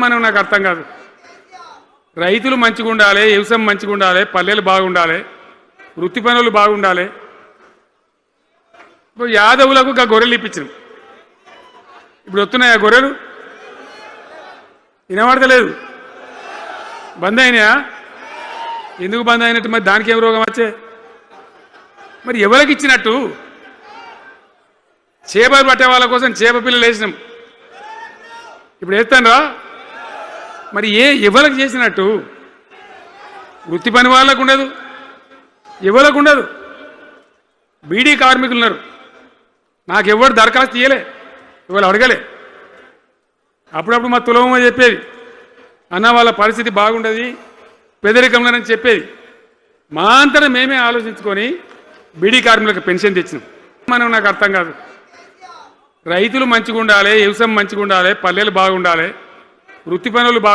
మనం నాకు అర్థం కాదు. రైతులు మంచిగా ఉండాలి, వ్యవసాయం మంచిగా ఉండాలి, పల్లెలు బాగుండాలి, వృత్తి పనులు బాగుండాలి. ఇప్పుడు యాదవులకు గొర్రెలు ఇప్పించాం. ఇప్పుడు వస్తున్నాయా గొర్రెలు? వినబడతలేదు. బంద్ అయినాయా? ఎందుకు బంద్ అయినట్టు? మరి దానికి ఏం రోగం వచ్చే? మరి ఎవరికి ఇచ్చినట్టు? చేపలు పట్టే వాళ్ళ కోసం చేప పిల్లలు వేసినాం, ఇప్పుడు వేస్తానరా? మరి ఎవరికి చేసినట్టు? వృత్తి పని వాళ్ళకు ఉండదు, ఎవరికి ఉండదు. బీడీ కార్మికులు ఉన్నారు, నాకెవ్వరు దరఖాస్తు చేయలే, ఎవరు అడగలే. అప్పుడప్పుడు మా తులమ్మ చెప్పేది, అన్న వాళ్ళ పరిస్థితి బాగుండదు పేదరికంలోనని చెప్పేది. మా అంతటా మేమే ఆలోచించుకొని బీడీ కార్మికులకు పెన్షన్ తెచ్చినాం. మనం నాకు అర్థం కాదు. రైతులు మంచిగా ఉండాలి, వ్యవసాయం మంచిగా ఉండాలి, పల్లెలు బాగుండాలి, వృత్తి పనులు